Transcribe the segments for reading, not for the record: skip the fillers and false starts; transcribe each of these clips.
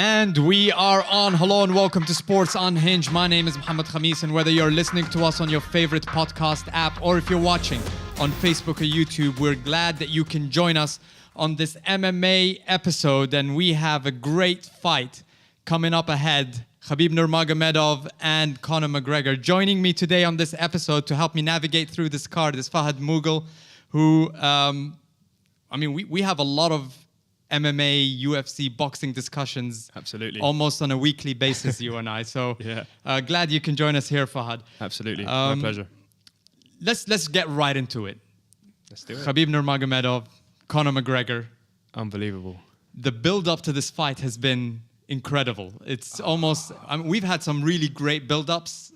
And we are on. Hello and welcome to Sports Unhinged. My name is Mohamed, and whether you're listening to us on your favorite podcast app or if you're watching on Facebook or YouTube, we're glad that you can join us on this MMA episode. And we have a great fight coming up ahead. Khabib Nurmagomedov and Conor McGregor. Joining me today on this episode to help me navigate through this card is Fahad Mughal, who, we have a lot of MMA, UFC, boxing discussions. Absolutely. Almost on a weekly basis, you and I. So glad you can join us here, Fahad. Absolutely. My pleasure. Let's get right into it. Let's do it. Khabib Nurmagomedov, Conor McGregor. Unbelievable. The build-up to this fight has been incredible. It's almost... we've had some really great build-ups,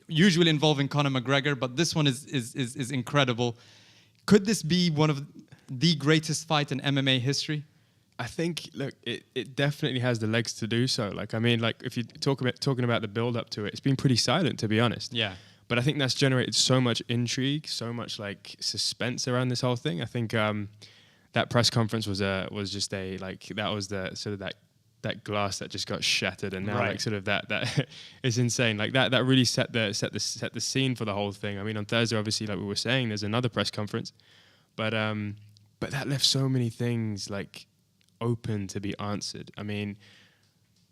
usually involving Conor McGregor, but this one is incredible. Could this be one of the greatest fight in MMA history? I think, look, it definitely has the legs to do so. If you talking about the build up to it, it's been pretty silent, to be honest. Yeah. But I think that's generated so much intrigue, so much suspense around this whole thing. I think that press conference was just that was the sort of that glass that just got shattered, and now that is insane. That really set the scene for the whole thing. I mean, on Thursday, obviously, like we were saying, there's another press conference, but that left so many things open to be answered. I mean,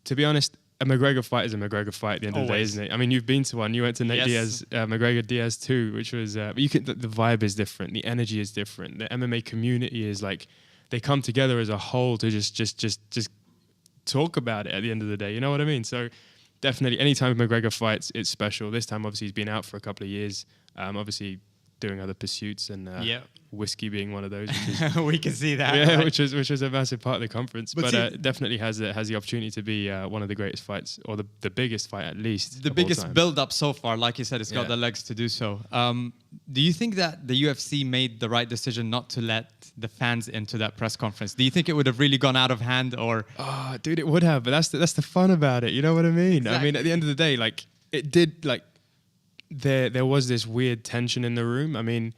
to be honest, a McGregor fight is a McGregor fight at the end of the day, isn't it? I mean, you've been to one. You went to Nate Diaz, McGregor Diaz too, which was. But the vibe is different. The energy is different. The MMA community is they come together as a whole to just talk about it at the end of the day. You know what I mean? So definitely, anytime McGregor fights, it's special. This time, obviously, he's been out for a couple of years. Obviously, doing other pursuits and whiskey being one of those. We can see that. Yeah, right? which was a massive part of the conference. But definitely has the opportunity to be one of the greatest fights, or the biggest fight at least. The biggest build-up so far, like you said, it's got the legs to do so. Do you think that the UFC made the right decision not to let the fans into that press conference? Do you think it would have really gone out of hand, or? Oh, dude, it would have. But that's the fun about it. You know what I mean? Exactly. I mean, at the end of the day, it did there was this weird tension in the room. I mean,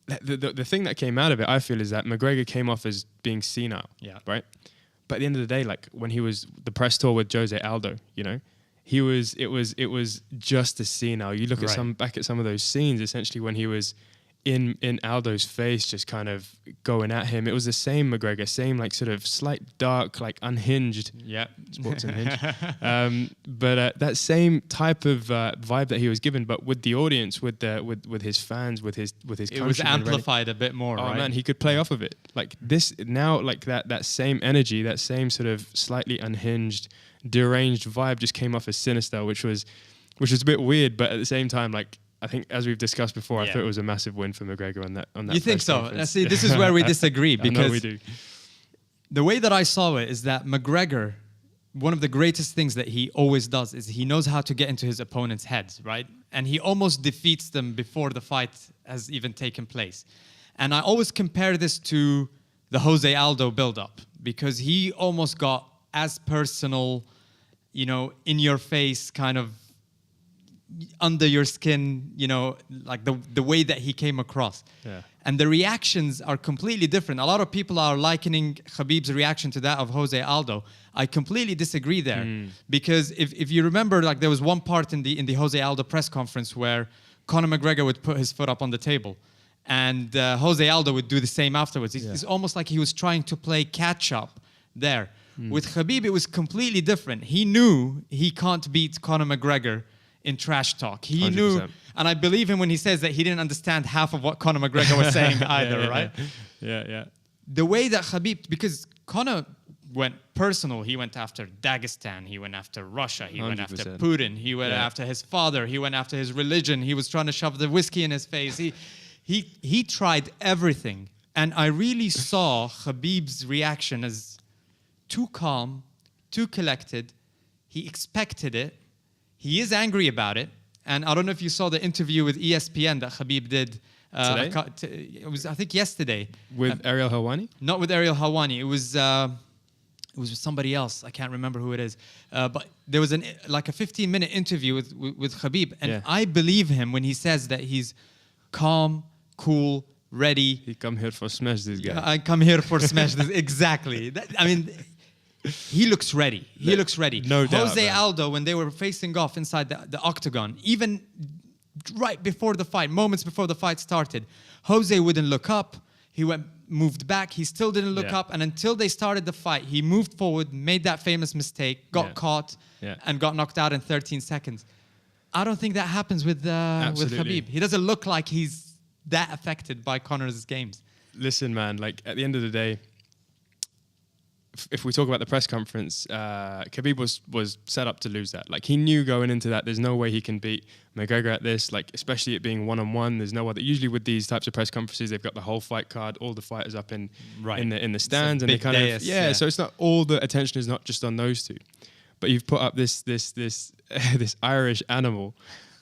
the thing that came out of it, I feel, is that McGregor came off as being senile, right? But at the end of the day, when he was the press tour with Jose Aldo, it was just as senile. You look at back at some of those scenes, essentially when he was in Aldo's face, just kind of going at him. It was the same McGregor, same sort of slight dark, unhinged. Yeah, Sports Unhinged. But that same type of vibe that he was given, but with the audience, with his fans, with his it was amplified a bit more. Oh man, he could play off of it. That same energy, that same sort of slightly unhinged, deranged vibe just came off as sinister, which was a bit weird, but at the same time, I think, as we've discussed before, I thought it was a massive win for McGregor on that. You think so? See, this is where we disagree, because I know we do. The way that I saw it is that McGregor, one of the greatest things that he always does is he knows how to get into his opponent's heads, right? And he almost defeats them before the fight has even taken place. And I always compare this to the Jose Aldo build-up, because he almost got as personal, in your face, kind of under your skin, the way that he came across. Yeah. And the reactions are completely different. A lot of people are likening Khabib's reaction to that of Jose Aldo. I completely disagree there. Because if you remember, there was one part in the Jose Aldo press conference where Conor McGregor would put his foot up on the table, and Jose Aldo would do the same afterwards. It's almost like he was trying to play catch up there. With Khabib, it was completely different. He knew he can't beat Conor McGregor in trash talk. He 100%. Knew, and I believe him when he says that he didn't understand half of what Conor McGregor was saying either, right? Yeah. The way that Khabib, because Conor went personal, he went after Dagestan, he went after Russia, he 100%. Went after Putin, he went after his father, he went after his religion, he was trying to shove the whiskey in his face. He tried everything. And I really saw Khabib's reaction as too calm, too collected. He expected it. He is angry about it. And I don't know if you saw the interview with ESPN that Khabib did. Today? It was, I think, yesterday. With Ariel Helwani? Not with Ariel Helwani. It was with somebody else. I can't remember who it is. But there was a 15-minute interview with Khabib. And I believe him when he says that he's calm, cool, ready. He come here for smash this guy. I come here for smash this. Exactly. he looks ready. He looks ready. No doubt, Jose man. Aldo, when they were facing off inside the octagon, even right before the fight, moments before the fight started, Jose wouldn't look up. He moved back. He still didn't look up. And until they started the fight, he moved forward, made that famous mistake, got caught, and got knocked out in 13 seconds. I don't think that happens with Khabib. He doesn't look like he's that affected by Conor's games. Listen, man, like at the end of the day, if we talk about the press conference, Khabib was set up to lose that. Like he knew going into that, there's no way he can beat McGregor at this. Like especially it being one-on-one, there's no other. Usually with these types of press conferences, they've got the whole fight card, all the fighters up in the stands, and they kind of So it's not all the attention is not just on those two, but you've put up this this Irish animal,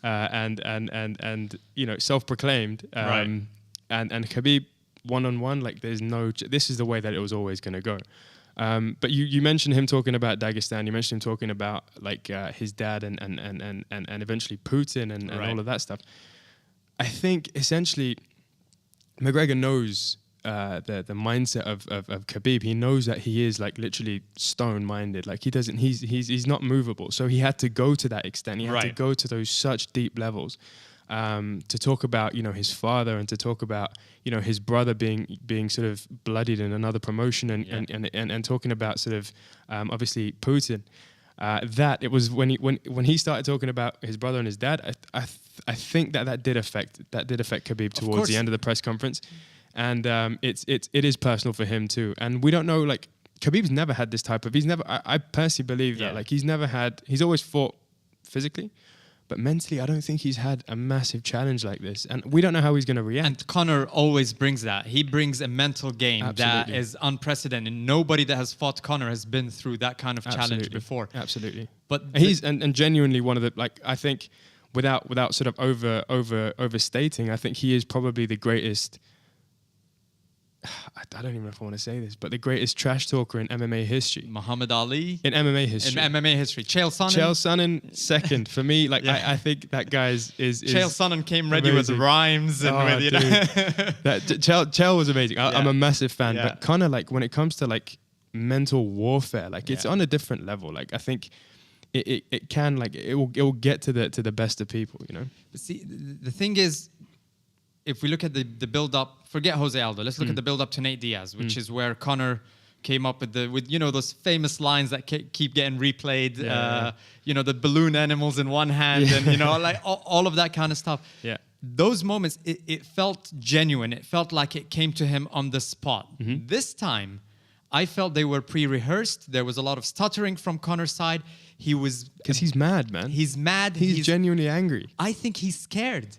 and you know self-proclaimed, and Khabib one-on-one. Like there's no. This is the way that it was always going to go. But you mentioned him talking about Dagestan. You mentioned him talking about like his dad and eventually Putin and all of that stuff. I think essentially McGregor knows the mindset of Khabib. He knows that he is like literally stone-minded. Like he doesn't. He's not movable. So he had to go to that extent. He had to go to those such deep levels. To talk about his father and to talk about his brother being sort of bloodied in another promotion and talking about sort of obviously Putin, that it was when he started talking about his brother and his dad, I think that did affect Khabib towards the end of the press conference, and it is personal for him too, and we don't know, like Khabib's never had this type of I personally believe that like he's always fought physically. But mentally, I don't think he's had a massive challenge like this. And we don't know how he's going to react. And Conor always brings that. He brings a mental game that is unprecedented. Nobody that has fought Conor has been through that kind of challenge before. Absolutely. But he's and genuinely one of the, like, I think without sort of overstating, I think he is probably the greatest. I don't even know if I want to say this, but the greatest trash talker in MMA history. Muhammad Ali? In MMA history. In MMA history. Chael Sonnen? Chael Sonnen second. For me, like, I think that guy is Chael Sonnen came ready with rhymes and with, Chael was amazing. I'm a massive fan. Yeah. But Conor, like, when it comes to, like, mental warfare, like, it's on a different level. Like, I think it can, like, it will get to the best of people, But see, the thing is, if we look at the build-up, forget Jose Aldo. Let's look at the build-up to Nate Diaz, which is where Conor came up with those famous lines that keep getting replayed. The balloon animals in one hand, and like all of that kind of stuff. Yeah, those moments, it felt genuine. It felt like it came to him on the spot. Mm-hmm. This time, I felt they were pre-rehearsed. There was a lot of stuttering from Conor's side. Because he's mad, man. He's mad. He's genuinely angry. I think he's scared.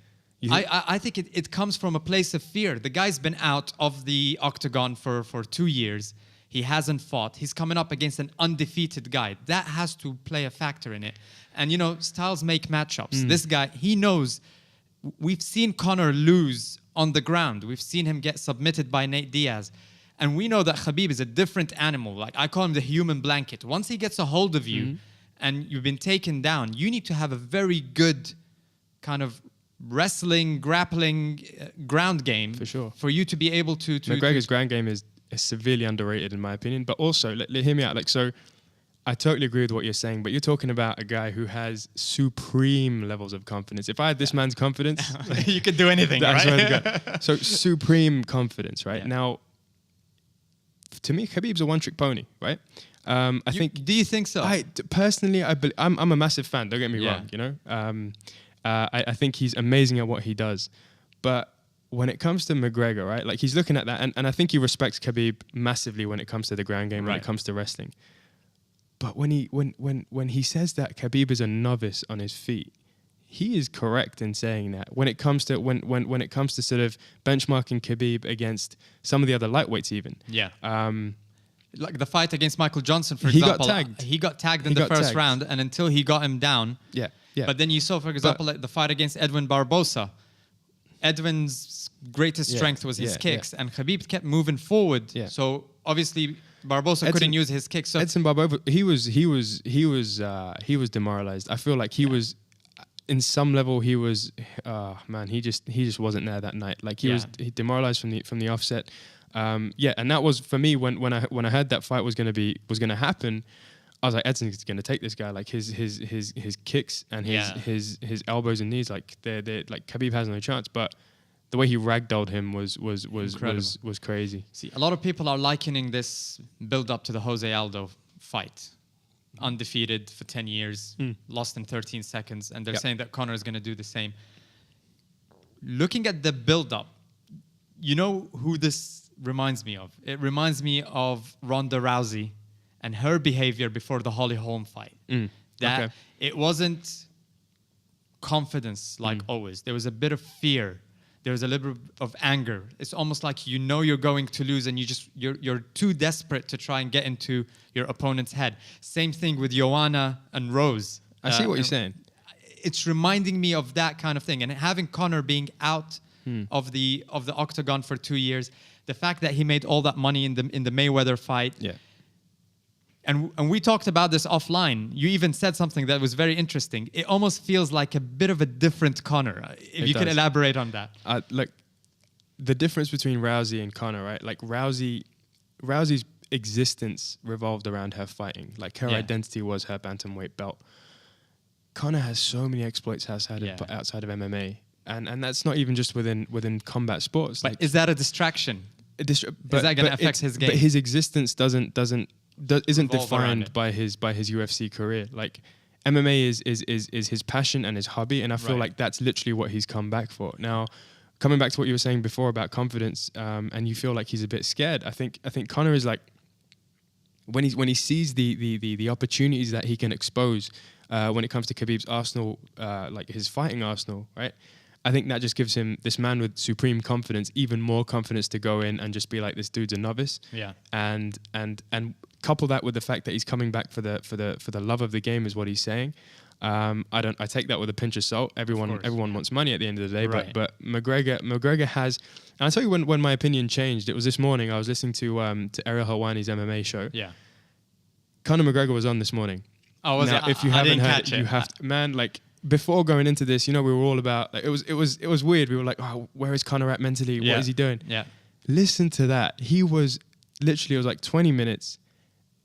I think it comes from a place of fear. The guy's been out of the octagon for 2 years. He hasn't fought. He's coming up against an undefeated guy. That has to play a factor in it. And, styles make matchups. This guy, he knows. We've seen Conor lose on the ground. We've seen him get submitted by Nate Diaz. And we know that Khabib is a different animal. Like, I call him the human blanket. Once he gets a hold of you and you've been taken down, you need to have a very good kind of wrestling, grappling, ground game for sure, for you to be able to McGregor's ground game is severely underrated in my opinion. But also, hear me out. Like, so I totally agree with what you're saying, but you're talking about a guy who has supreme levels of confidence. If I had this man's confidence, you could do anything, right? So supreme confidence, right? Now, to me, Khabib's a one-trick pony, right? I think. Do you think so? Personally, I'm a massive fan. Don't get me wrong. I think he's amazing at what he does. But when it comes to McGregor, right, like he's looking at that, and I think he respects Khabib massively when it comes to the ground game, when it comes to wrestling. But when he says that Khabib is a novice on his feet, he is correct in saying that. When it comes to when it comes to sort of benchmarking Khabib against some of the other lightweights, even like the fight against Michael Johnson, for example, he got tagged in the first round, and until he got him down. Yeah. But then you saw, for example, like the fight against Edwin Barbosa. Edwin's greatest strength was his kicks, and Khabib kept moving forward. Yeah. So obviously Barbosa couldn't use his kicks. So Edson Barbosa, he was demoralized. I feel like he was, in some level, he was. He just wasn't there that night. Like he was demoralized from the offset. Yeah, and that was for me when I heard that fight was gonna happen. I was like, Edson's gonna take this guy. Like his kicks and his elbows and knees, like they're like Khabib has no chance. But the way he ragdolled him was crazy. See, a lot of people are likening this build up to the Jose Aldo fight. Undefeated for 10 years, lost in 13 seconds, and they're saying that Conor is going to do the same. Looking at the build-up, you know who this reminds me of? It reminds me of Ronda Rousey and her behavior before the Holly Holm fight. That it wasn't confidence like always. There was a bit of fear. There was a little bit of anger. It's almost like you know you're going to lose and you're too desperate to try and get into your opponent's head. Same thing with Joanna and Rose. I see what you're saying. It's reminding me of that kind of thing. And having Conor being out of the octagon for 2 years, the fact that he made all that money in the Mayweather fight. Yeah. And we talked about this offline. You even said something that was very interesting. It almost feels like a bit of a different Conor. If you could elaborate on that. Like the difference between Rousey and Conor, right? Like Rousey's existence revolved around her fighting. Like her identity was her bantamweight belt. Conor has so many exploits outside of MMA, and that's not even just within combat sports. But is that a distraction? Is that going to affect his game? But his existence isn't defined by his UFC career. Like MMA is his passion and his hobby, and I feel like that's literally what he's come back for. Now, coming back to what you were saying before about confidence, and you feel like he's a bit scared. I think Conor is like when he sees the opportunities that he can expose when it comes to Khabib's arsenal, like his fighting arsenal, right? I think that just gives him, this man with supreme confidence, even more confidence to go in and just be like, this dude's a novice. Yeah. And couple that with the fact that he's coming back for the love of the game is what he's saying. I take that with a pinch of salt. Everyone wants money at the end of the day, but McGregor has, and I'll tell you when my opinion changed. It was this morning. I was listening to Ariel Helwani's MMA show. Yeah. Conor McGregor was on this morning. Oh, was it? If you haven't heard it, you have to, man, like, before going into this, we were all about, like, it was weird. We were like, oh, where is Conor at mentally? What is he doing? Yeah. Listen to that. He was literally, it was like 20 minutes.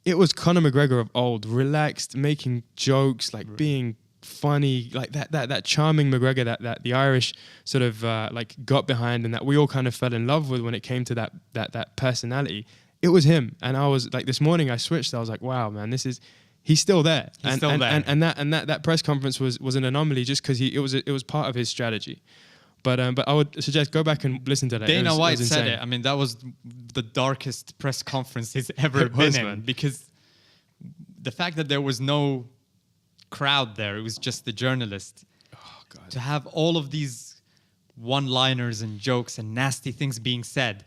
It was Conor McGregor of old, relaxed, making jokes, like being funny, like that charming McGregor that the Irish sort of like got behind, and that we all kind of fell in love with when it came to that personality. It was him. And I was like, this morning I switched. I was like, wow, man, he's still there. He's still there. And that press conference was an anomaly just because it was part of his strategy. But I would suggest go back and listen to that. Dana White said it. I mean, that was the darkest press conference he's ever been in, because the fact that there was no crowd there, it was just the journalist. Oh, God. To have all of these one-liners and jokes and nasty things being said,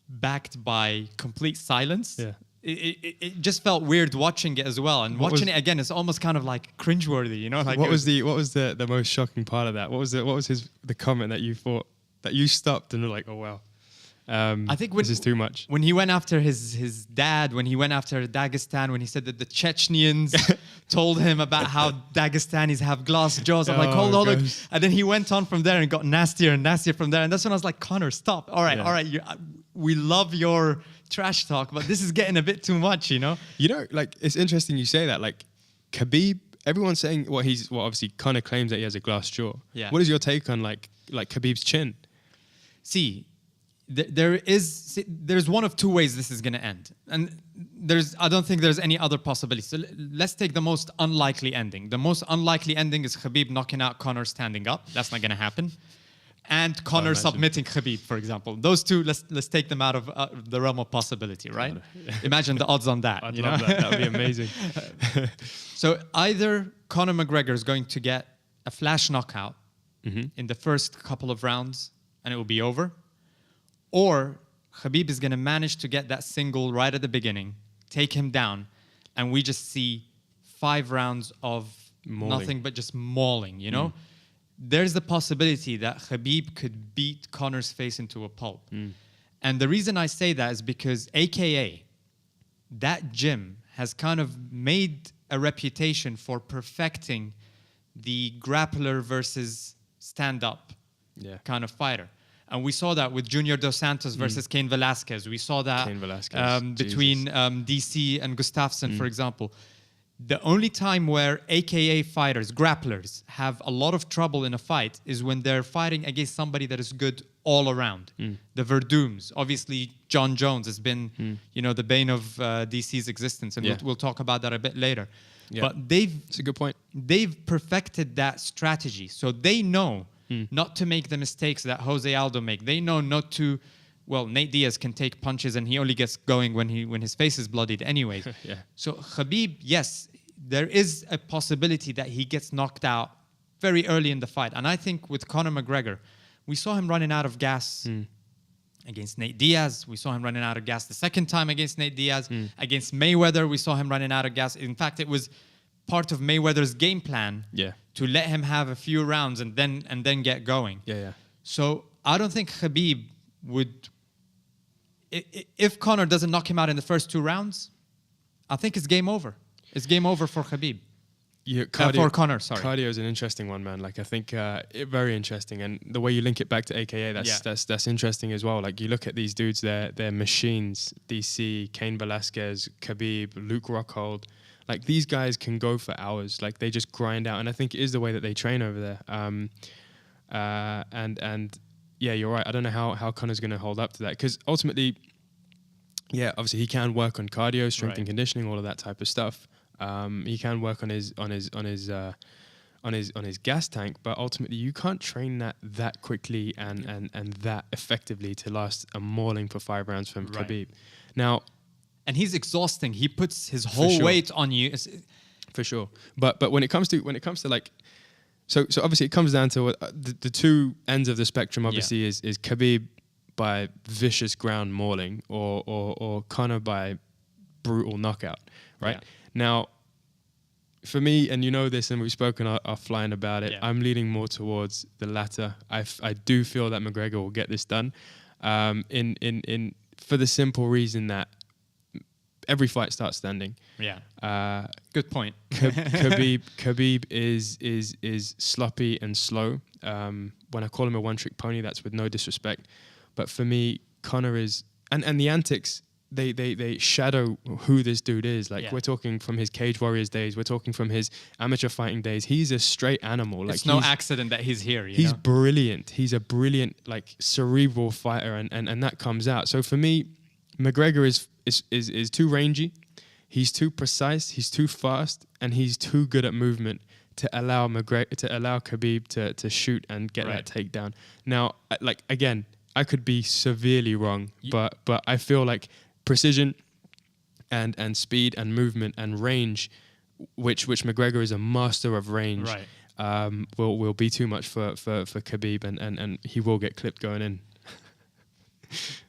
backed by complete silence. Yeah. It just felt weird watching it as well, and watching it again is almost kind of like cringeworthy, Like what was the most shocking part of that? What was the comment that you thought that you stopped and were like, oh wow, I think this is too much. When he went after his dad, when he went after Dagestan, when he said that the Chechens told him about how Dagestanis have glass jaws, I'm like, hold on, and then he went on from there and got nastier and nastier from there, and that's when I was like, Conor, stop! All right, we love your trash talk, but this is getting a bit too much, Like, it's interesting you say that. Like, Khabib, everyone's saying obviously Conor claims that he has a glass jaw. Yeah. What is your take on like Khabib's chin? See, there's one of two ways this is going to end, and I don't think there's any other possibility. So let's take the most unlikely ending. The most unlikely ending is Khabib knocking out Conor standing up. That's not going to happen. And Conor submitting Khabib, for example. Those two, let's take them out of the realm of possibility, right? Imagine the odds on that. I'd love that. That would be amazing. So either Conor McGregor is going to get a flash knockout in the first couple of rounds and it will be over, or Khabib is going to manage to get that single right at the beginning, take him down, and we just see 5 rounds of nothing but just mauling, There's the possibility that Khabib could beat Conor's face into a pulp. And the reason I say that is because AKA, that gym has kind of made a reputation for perfecting the grappler versus stand-up kind of fighter. And we saw that with Junior Dos Santos versus Cain Velasquez. We saw that Cain Velasquez, between DC and Gustafsson, for example. The only time where AKA fighters, grapplers, have a lot of trouble in a fight is when they're fighting against somebody that is good all around. The Verdums. Obviously, John Jones has been, the bane of DC's existence. And we'll talk about that a bit later. Yeah. But it's a good point. They've perfected that strategy. So they know not to make the mistakes that Jose Aldo make. They know not to... Well, Nate Diaz can take punches and he only gets going when his face is bloodied anyways. Yeah. So Khabib, yes, there is a possibility that he gets knocked out very early in the fight. And I think with Conor McGregor, we saw him running out of gas against Nate Diaz. We saw him running out of gas the second time against Nate Diaz. Against Mayweather, we saw him running out of gas. In fact, it was part of Mayweather's game plan to let him have a few rounds and then get going. So I don't think Khabib would... If Conor doesn't knock him out in the first 2 rounds, I think it's game over. It's game over for Khabib. For Conor, sorry. Cardio is an interesting one, man. Like I think very interesting, and the way you link it back to AKA, that's interesting as well. Like you look at these dudes, they're machines. DC, Cain Velasquez, Khabib, Luke Rockhold. Like these guys can go for hours. Like they just grind out, and I think it is the way that they train over there. And yeah, you're right. I don't know how Conor's going to hold up to that, because ultimately, obviously he can work on cardio, strength and conditioning, all of that type of stuff. He can work on his gas tank, but ultimately you can't train that quickly and that effectively to last a mauling for 5 rounds from Khabib. Now, and he's exhausting. He puts his whole weight on you. For sure. But when it comes to like, so obviously it comes down to the two ends of the spectrum. Obviously is Khabib by vicious ground mauling or Conor by brutal knockout, right? Yeah. Now, for me, and you know this, and we've spoken offline about it, I'm leaning more towards the latter. I do feel that McGregor will get this done, in for the simple reason that every fight starts standing. Yeah. Good point. Khabib is sloppy and slow. When I call him a one-trick pony, that's with no disrespect. But for me, Conor is, and the antics, they shadow who this dude is. Like we're talking from his Cage Warriors days, we're talking from his amateur fighting days. He's a straight animal. Like it's no accident that he's here. He's brilliant. He's a brilliant, like cerebral fighter, and that comes out. So for me, McGregor is too rangy, he's too precise, he's too fast, and he's too good at movement to allow Khabib to shoot and get that takedown. Now, like again, I could be severely wrong, but I feel like precision and speed and movement and range, which McGregor is a master of range, will be too much for Khabib, and he will get clipped going in.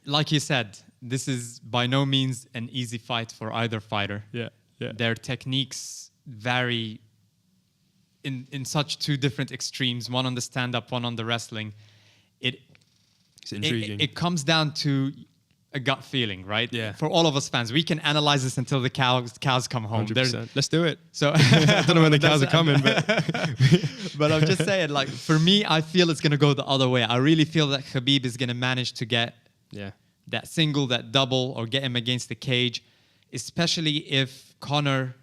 Like you said, this is by no means an easy fight for either fighter. Yeah. Their techniques vary in such two different extremes, one on the stand-up, one on the wrestling. It's intriguing. It comes down to a gut feeling, right? Yeah. For all of us fans, we can analyze this until the cows come home. 100%. Let's do it. So I don't know when the cows are coming, but but I'm just saying, like, for me, I feel it's going to go the other way. I really feel that Khabib is going to manage to get that single, that double, or get him against the cage, especially if Conor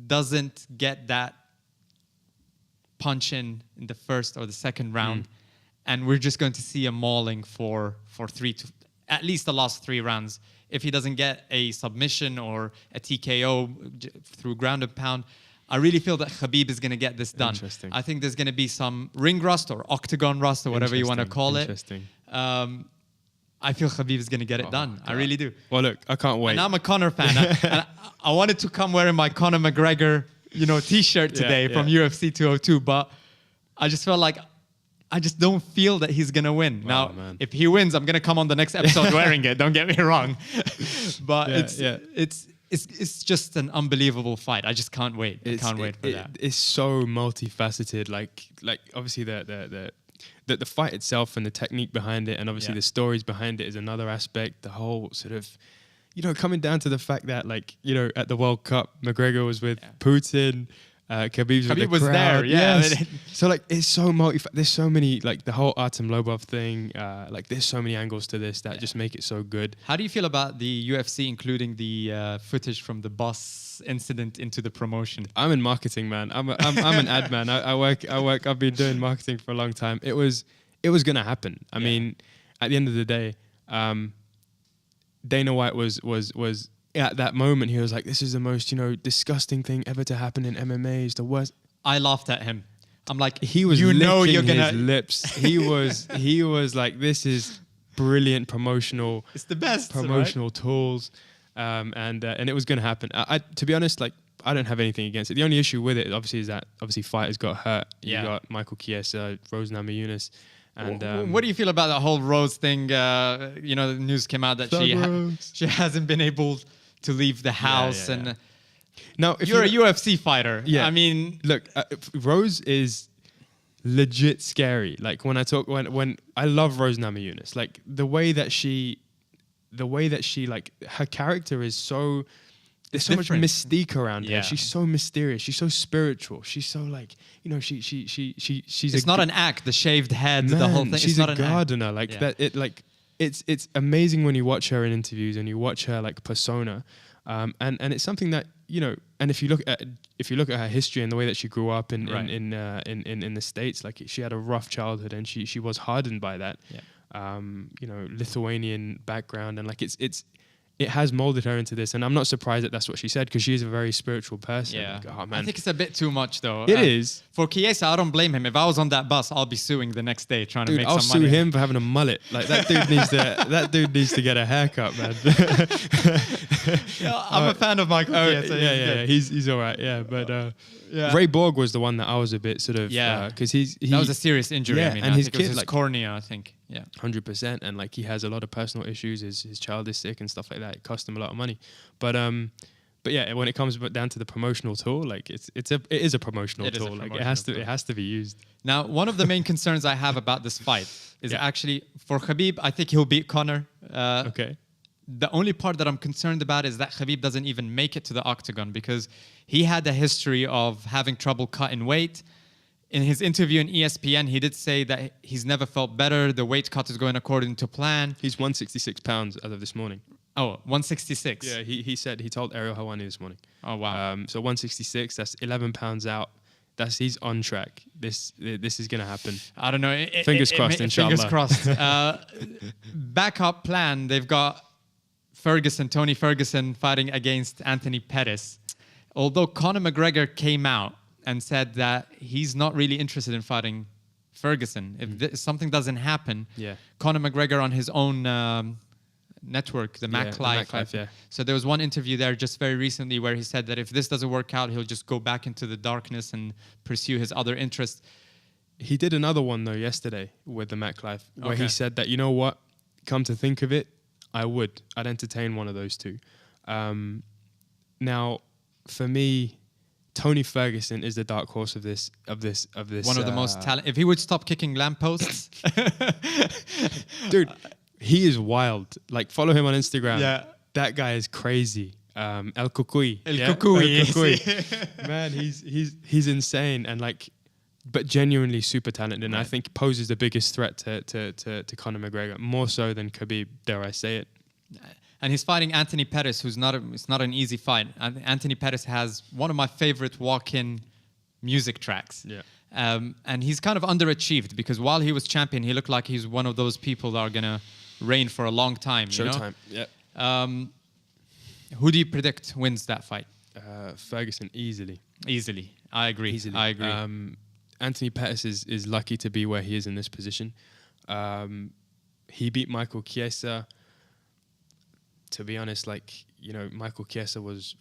doesn't get that punch in the first or the second round. And we're just going to see a mauling for at least the last 3 rounds. If he doesn't get a submission or a TKO through ground and pound, I really feel that Khabib is going to get this done. I think there's going to be some ring rust or octagon rust or whatever you want to call it. I feel Khabib is going to get it done. God. I really do. Well, look, I can't wait. And I'm a Conor fan. I wanted to come wearing my Conor McGregor, T-shirt today from UFC 202, but I just felt like I just don't feel that he's going to win. Now, if he wins, I'm going to come on the next episode wearing it. Don't get me wrong. But it's just an unbelievable fight. I just can't wait. I can't wait for that. It's so multifaceted. Like obviously the fight itself and the technique behind it, and obviously the stories behind it is another aspect. The whole sort of, coming down to the fact that at the World Cup, McGregor was with Putin. Khabib's with the Khabib was crowd. there, yeah. Yes. So like it's so there's so many, like the whole Artem Lobov thing, like there's so many angles to this that just make it so good. How do you feel about the UFC including the footage from the bus incident into the promotion? I'm in marketing, man. I'm an ad man. I work. I've been doing marketing for a long time. It was gonna happen. I mean, at the end of the day, Dana White was at that moment. He was like, "This is the most disgusting thing ever to happen in MMA. It's the worst." I laughed at him. I'm like, he was you're licking gonna his lips. He was like, "This is brilliant promotional. It's the best promotional tools," and it was gonna happen. I to be honest, like I don't have anything against it. The only issue with it, obviously, is that fighters got hurt. Yeah. You got Michael Chiesa, Rose Namajunas. And what do you feel about that whole Rose thing? The news came out that she hasn't been able to leave the house. And now, if you're a UFC fighter. Yeah. I mean, look, Rose is legit scary. Like when I love Rose Namajunas, like the way that she like her character is so. There's so different. much mystique around her. Yeah. She's so mysterious. She's so spiritual. She's so like, she's. It's not an act. The shaved head, Man, the whole thing. She's it's not a an gardener. act. Like that. It like it's amazing when you watch her in interviews and you watch her like persona, and it's something that And if you look at her history and the way that she grew up in the States, like she had a rough childhood and she was hardened by that. Yeah. Lithuanian background, and like it has molded her into this, and I'm not surprised that that's what she said, because she's a very spiritual person. Yeah. Like, oh, man. I think it's a bit too much, though. It is. For Chiesa, I don't blame him. If I was on that bus, I'll be suing the next day trying to make I'll some money. sue him for having a mullet. Like that dude needs to get a haircut, man. I'm a fan of Michael Chiesa. Yeah. He's all right. Yeah, but Ray Borg was the one that I was a bit sort of because that was a serious injury. Yeah, I mean, and his it was kid, his like cornea, I think. Yeah, 100%, and like he has a lot of personal issues. His child is sick and stuff like that. It cost him a lot of money, but yeah, when it comes down to the promotional tool, like it is a promotional tool. Like it has to be used. Now, one of the main concerns I have about this fight is actually for Khabib. I think he'll beat Conor. Okay. The only part that I'm concerned about is that Khabib doesn't even make it to the octagon, because he had a history of having trouble cutting weight. In his interview in ESPN, he did say that he's never felt better. The weight cut is going according to plan. He's 166 pounds as of this morning. Oh, 166. Yeah, he told Ariel Helwani this morning. Oh, wow. So 166, that's 11 pounds out. He's on track. This is going to happen. I don't know. Fingers crossed, inshallah. Fingers crossed. Backup plan, they've got Tony Ferguson fighting against Anthony Pettis. Although Conor McGregor came out and said that he's not really interested in fighting Ferguson. If something doesn't happen, Conor McGregor on his own network, the Mac Life. So there was one interview there just very recently where he said that if this doesn't work out, he'll just go back into the darkness and pursue his other interests. He did another one, though, yesterday with the Mac Life, where he said that, you know what, come to think of it, I'd entertain one of those two. Now, for me, Tony Ferguson is the dark horse of this. One of the most talented. If he would stop kicking lampposts, dude, he is wild. Like, follow him on Instagram. Yeah, that guy is crazy. El Cucuy. Man, he's insane, and like, but genuinely super talented, and I think poses the biggest threat to Conor McGregor, more so than Khabib, dare I say it. And he's fighting Anthony Pettis, it's not an easy fight. Anthony Pettis has one of my favorite walk-in music tracks. Yeah. And he's kind of underachieved, because while he was champion, he looked like he's one of those people that are going to reign for a long time. Showtime, yeah. Who do you predict wins that fight? Ferguson, easily. Easily. I agree. I agree. Anthony Pettis is lucky to be where he is in this position. He beat Michael Chiesa. To be honest, like, Michael Chiesa was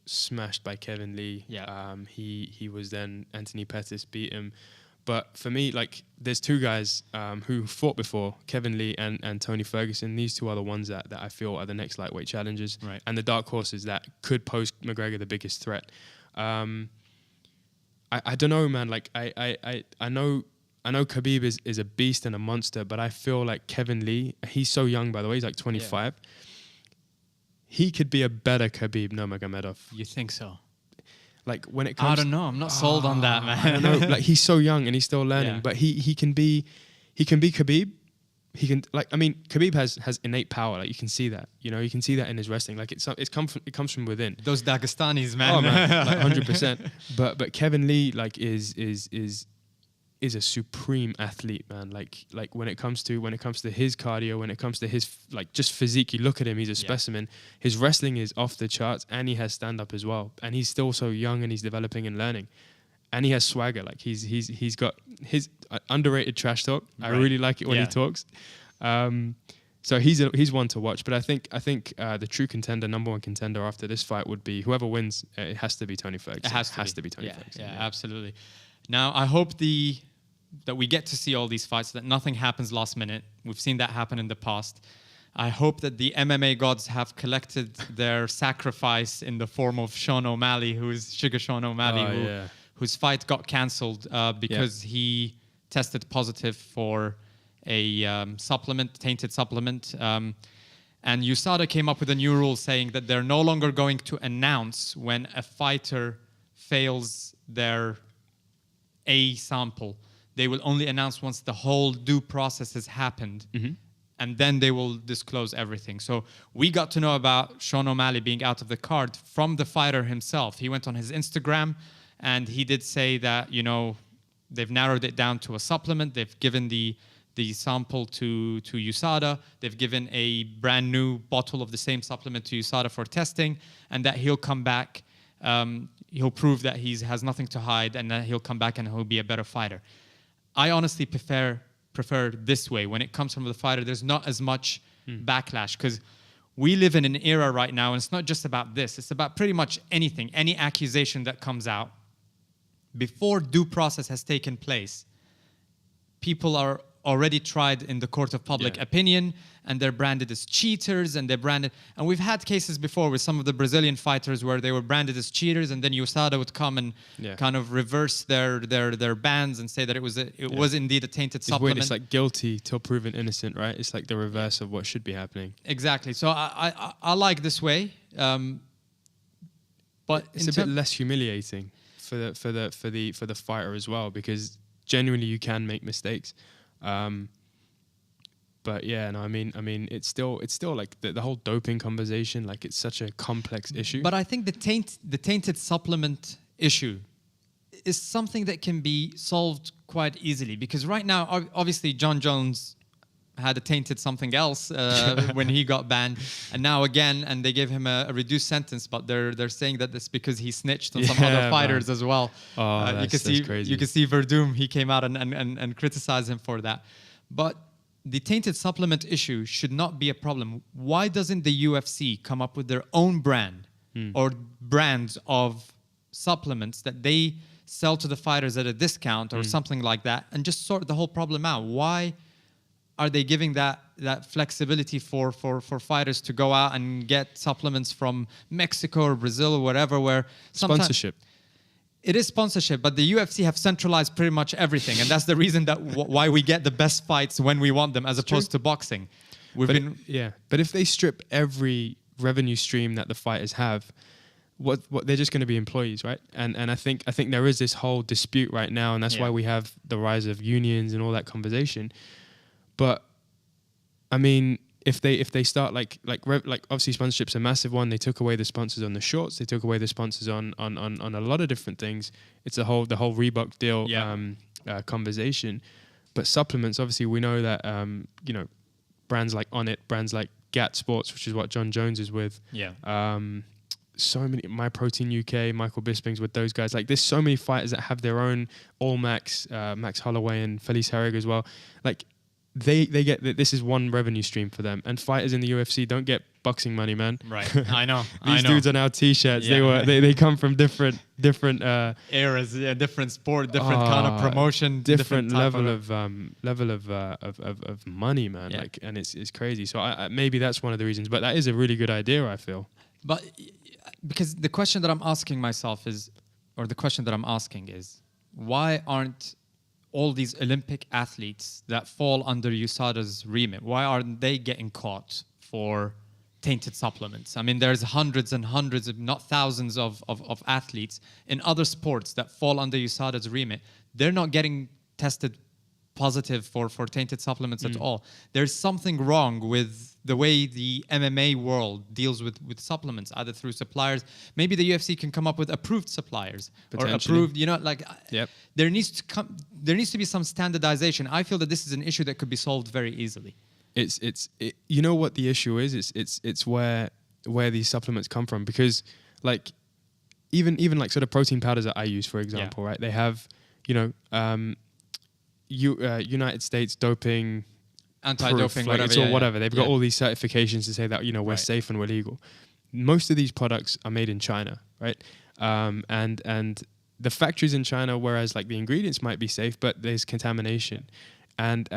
smashed by Kevin Lee. Yeah. He was then Anthony Pettis beat him. But for me, like, there's two guys who fought before, Kevin Lee and Tony Ferguson. These two are the ones that I feel are the next lightweight challengers. Right. And the dark horses that could pose McGregor the biggest threat. I don't know, man. Like, I know Khabib is a beast and a monster, but I feel like Kevin Lee, he's so young, by the way, he's like 25. Yeah. He could be a better Khabib Nurmagomedov. You think so? Like when it comes, I don't know. I'm not sold on that, man. I don't know. Like he's so young and he's still learning, but he can be Khabib. He can, like, I mean, Khabib has innate power. Like you can see that, you know, you can see that in his wrestling. Like it comes from within. Those Dagestanis, man. Oh man, like 100%. But Kevin Lee like is a supreme athlete, man. Like when it comes to his cardio, when it comes to his like just physique, you look at him, he's a specimen. His wrestling is off the charts, and he has stand up as well. And he's still so young, and he's developing and learning. And he has swagger. Like he's got his underrated trash talk. I really like it when he talks. So he's one to watch. But I think the true contender, number one contender after this fight would be whoever wins. It has to be Tony Ferguson. It has to be Tony Ferguson. Yeah, absolutely. Now I hope that we get to see all these fights. That nothing happens last minute. We've seen that happen in the past. I hope that the MMA gods have collected their sacrifice in the form of Sean O'Malley, Sugar Sean O'Malley, whose fight got cancelled because he tested positive for a tainted supplement. And USADA came up with a new rule saying that they're no longer going to announce when a fighter fails their A sample. They will only announce once the whole due process has happened. Mm-hmm. And then they will disclose everything. So we got to know about Sean O'Malley being out of the card from the fighter himself. He went on his Instagram, and he did say that, you know, they've narrowed it down to a supplement. They've given the sample to USADA. They've given a brand new bottle of the same supplement to USADA for testing, and that he'll come back. He'll prove that he has nothing to hide, and that he'll come back and he'll be a better fighter. I honestly prefer this way. When it comes from the fighter, there's not as much backlash, because we live in an era right now, and it's not just about this. It's about pretty much anything, any accusation that comes out. Before due process has taken place, people are already tried in the court of public opinion, and they're branded as cheaters, and and we've had cases before with some of the Brazilian fighters where they were branded as cheaters, and then USADA would come and kind of reverse their bans and say that it was indeed a tainted supplement. Weird. It's like guilty till proven innocent, right? It's like the reverse of what should be happening. Exactly. So I like this way, but it's a bit less humiliating for the fighter as well, because genuinely you can make mistakes. But yeah, no, I mean, it's still like the whole doping conversation. Like it's such a complex issue. But I think the tainted supplement issue is something that can be solved quite easily, because right now, obviously, John Jones had a tainted something else when he got banned, and now again, and they gave him a reduced sentence, but they're saying that it's because he snitched on some other fighters as well. Oh, that's crazy. You can see Verdum, he came out and criticized him for that. But the tainted supplement issue should not be a problem. Why doesn't the UFC come up with their own brand or brands of supplements that they sell to the fighters at a discount or something like that, and just sort the whole problem out? Why are they giving that flexibility for fighters to go out and get supplements from Mexico or Brazil or whatever, where sponsorship? It is sponsorship, but the UFC have centralized pretty much everything, and that's the reason that why we get the best fights when we want them, as opposed to boxing. But if they strip every revenue stream that the fighters have, what they're just going to be employees, right? And I think there is this whole dispute right now, and that's why we have the rise of unions and all that conversation. But I mean, if they start like obviously sponsorship's a massive one. They took away the sponsors on the shorts. They took away the sponsors on a lot of different things. It's the whole Reebok deal conversation. But supplements, obviously, we know that brands like Onnit, brands like GAT Sports, which is what John Jones is with. So many, My Protein UK, Michael Bisping's with those guys. Like, there's so many fighters that have their own All Max, Max Holloway and Felice Herrig as well. Like, they get that this is one revenue stream for them, and fighters in the UFC don't get boxing money, man. Right, I know. These dudes are now t-shirts. They come from different eras, different sport, different kind of promotion, different level of money, man. Yeah. Like, and it's crazy. So I maybe that's one of the reasons, but that is a really good idea, I feel. But because the question that I'm asking myself is, or the question that I'm asking is, why aren't all these Olympic athletes that fall under USADA's remit, why aren't they getting caught for tainted supplements. I mean, there's hundreds and hundreds, if not thousands, of athletes in other sports that fall under USADA's remit. They're not getting tested positive for tainted supplements at all. There's something wrong with the way the MMA world deals with supplements, either through suppliers. Maybe the UFC can come up with approved suppliers or approved, there needs to be some standardization. I feel that this is an issue that could be solved very easily. You know what the issue is? It's where these supplements come from, because like even like sort of protein powders that I use, for example, right? They have, United States doping, anti-doping, whatever. They've got all these certifications to say that we're safe and we're legal. Most of these products are made in China, right? And the factories in China, whereas like the ingredients might be safe, but there's contamination, and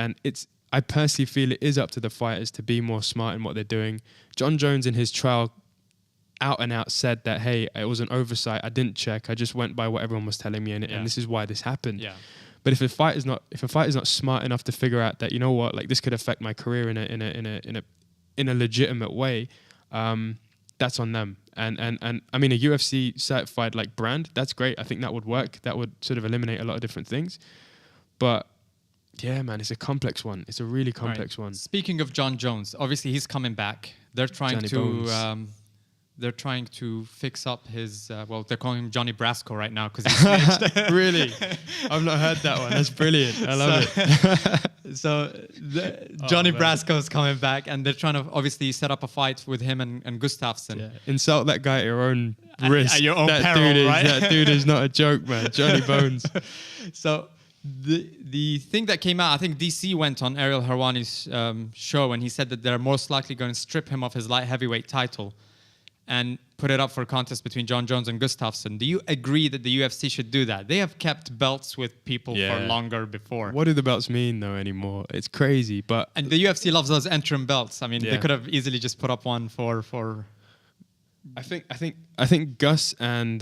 I personally feel it is up to the fighters to be more smart in what they're doing. John Jones in his trial out and out said that, hey, it was an oversight. I didn't check. I just went by what everyone was telling me, and this is why this happened. Yeah. But if a fighter's not smart enough to figure out that, you know what, like this could affect my career in a legitimate way, that's on them. And I mean, a UFC certified like brand, that's great. I think that would work. That would sort of eliminate a lot of different things. But yeah, man, it's a complex one. It's a really complex one. Speaking of John Jones, obviously he's coming back. They're trying they're trying to fix up his. They're calling him Johnny Brasco right now because he's snitched. Really, I've not heard that one. That's brilliant. I love it. Johnny Brasco's coming back, and they're trying to obviously set up a fight with him and Gustafsson. Yeah. Insult that guy at your own risk. At your own peril, right? That dude is not a joke, man. Johnny Bones. So. The thing that came out, I think DC went on Ariel Harwani's show, and he said that they're most likely going to strip him of his light heavyweight title and put it up for a contest between John Jones and Gustafsson. Do you agree that the UFC should do that? They have kept belts with people for longer before. What do the belts mean though anymore? It's crazy, and the UFC loves those interim belts. I mean, they could have easily just put up one for. I think Gus and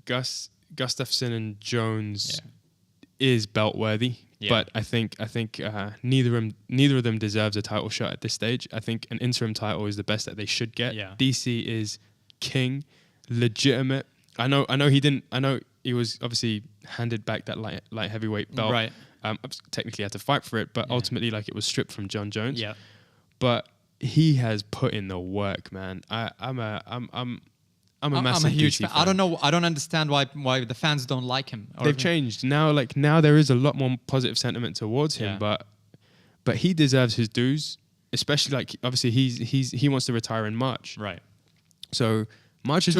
Gustafsson and Jones. Yeah. Is belt worthy, but I think neither of them deserves a title shot at this stage. I think an interim title is the best that they should get. Yeah. DC is king, legitimate. I know he didn't. I know he was obviously handed back that light heavyweight belt. Right. Technically had to fight for it, but ultimately like it was stripped from John Jones. Yeah. But he has put in the work, man. I'm a massive huge fan. I don't know. I don't understand why the fans don't like him. They've changed now. Like now, there is a lot more positive sentiment towards him. But he deserves his dues. Especially like obviously he wants to retire in March. Right. So March is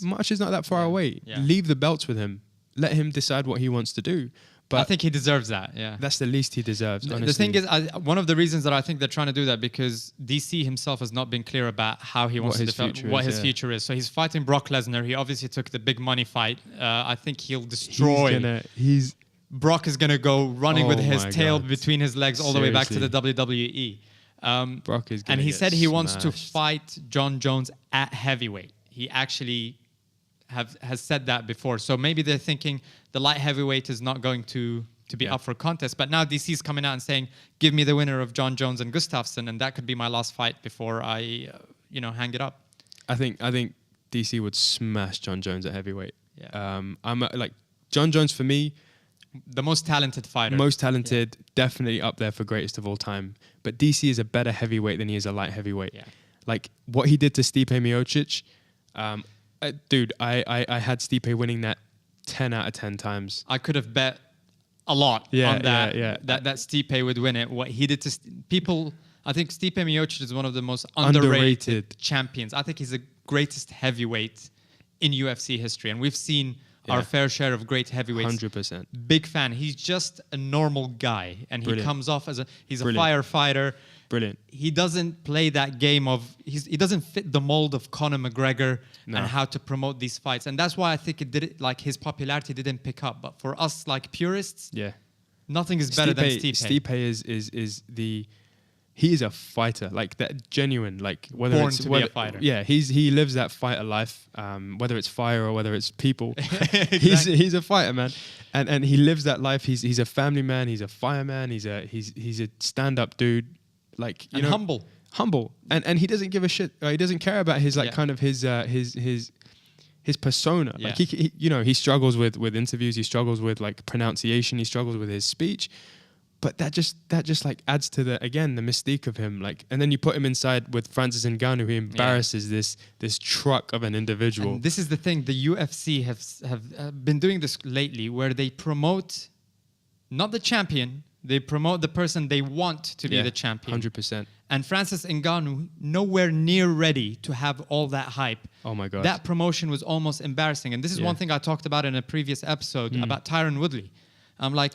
March is not that far away. Yeah. Leave the belts with him. Let him decide what he wants to do. But I think he deserves that, yeah. That's the least he deserves, honestly. The thing is, one of the reasons that I think they're trying to do that because DC himself has not been clear about how he wants to develop what his future is. So he's fighting Brock Lesnar. He obviously took the big money fight. I think he'll destroy. Brock is going to go running with his tail between his legs all the way back to the WWE. Brock is and he said he wants to fight John Jones at heavyweight. He actually has said that before. So maybe they're thinking the light heavyweight is not going to be up for contest. But now DC's coming out and saying, give me the winner of John Jones and Gustafsson, and that could be my last fight before I, hang it up. I think DC would smash John Jones at heavyweight. Yeah. John Jones for me, the most talented fighter. Most talented, definitely up there for greatest of all time. But DC is a better heavyweight than he is a light heavyweight. Yeah. Like what he did to Stipe Miocic, dude, I had Stipe winning that 10 out of 10 times. I could have bet a lot on that. That Stipe would win it. What he did to people, I think Stipe Miocic is one of the most underrated champions. I think he's the greatest heavyweight in UFC history, and we've seen our fair share of great heavyweights. 100%. Big fan. He's just a normal guy, and he comes off as he's a firefighter. Brilliant. He doesn't play that game of... He doesn't fit the mold of Conor McGregor and how to promote these fights. And that's why I think his popularity didn't pick up. But for us, like purists, nothing is better than Stipe. Stipe he is a fighter, like that genuine, like whether born it's to be a fighter. Yeah, he lives that fighter life, whether it's fire or whether it's people. Exactly. He's a fighter, man, and he lives that life. He's a family man. He's a fireman. He's a stand-up dude. Like humble. humble, and he doesn't give a shit. He doesn't care about his kind of his persona. Yeah. Like he he struggles with interviews. He struggles with like pronunciation. He struggles with his speech. But that just like adds to the mystique of him. Like, and then you put him inside with Francis Ngannou, who embarrasses this truck of an individual. And this is the thing: the UFC have been doing this lately, where they promote not the champion, they promote the person they want to be the champion. 100%. And Francis Ngannou, nowhere near ready to have all that hype. Oh my God. That promotion was almost embarrassing. And this is one thing I talked about in a previous episode about Tyron Woodley. I'm like,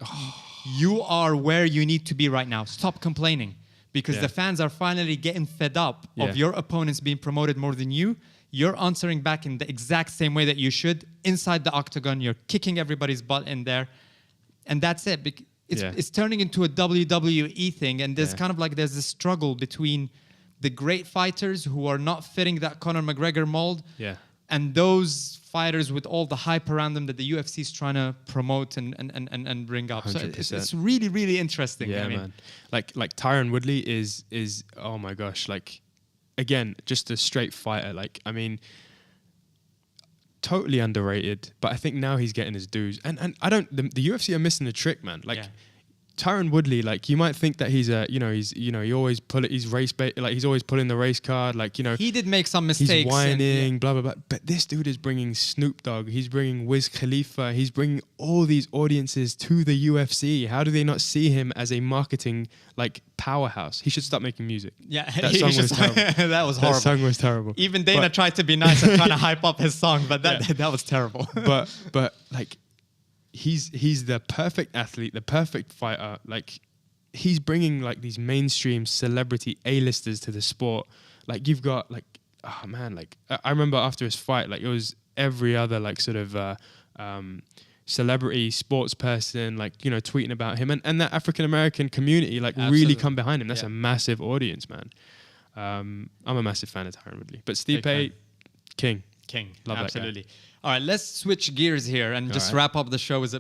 you are where you need to be right now. Stop complaining. Because the fans are finally getting fed up of your opponents being promoted more than you. You're answering back in the exact same way that you should. Inside the octagon, you're kicking everybody's butt in there. And that's it. It's turning into a WWE thing. And there's kind of like there's this struggle between the great fighters who are not fitting that Conor McGregor mold. Yeah. And those fighters with all the hype around them that the UFC is trying to promote and bring up. 100%. So it's really, really interesting. Yeah, man. Like Tyron Woodley is oh my gosh, like again, just a straight fighter. Like, I mean, totally underrated, but I think now he's getting his dues. And I don't the UFC are missing the trick, man. Like Tyron Woodley, like you might think that he's he always he's race like he's always pulling the race card, like he did make some mistakes. He's whining, blah blah blah. But this dude is bringing Snoop Dogg, he's bringing Wiz Khalifa, he's bringing all these audiences to the UFC. How do they not see him as a marketing like powerhouse? He should stop making music. Yeah, that song was terrible. That was horrible. That song was terrible. Even Dana tried to be nice and trying to hype up his song, but that was terrible. but like. He's the perfect athlete, the perfect fighter. Like, he's bringing like these mainstream celebrity A-listers to the sport. Like, you've got like, oh man, like I remember after his fight, like it was every other like sort of celebrity sports person, like, you know, tweeting about him, and that African American community like really come behind him. That's a massive audience, man. I'm a massive fan of Tyron Woodley, but Stipe, King, love absolutely. That guy. All right, let's switch gears here and just wrap up the show with a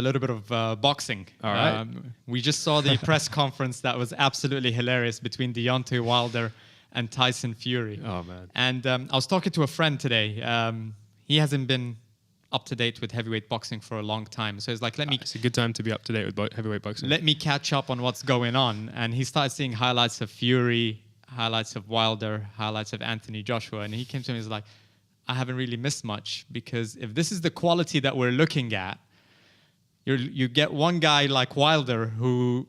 little bit of boxing. All right. We just saw the press conference that was absolutely hilarious between Deontay Wilder and Tyson Fury. Oh, man. And I was talking to a friend today. He hasn't been up to date with heavyweight boxing for a long time. So he's like, it's a good time to be up to date with heavyweight boxing. Let me catch up on what's going on. And he started seeing highlights of Fury, highlights of Wilder, highlights of Anthony Joshua. And he came to me and was like, I haven't really missed much, because if this is the quality that we're looking at, you get one guy like Wilder who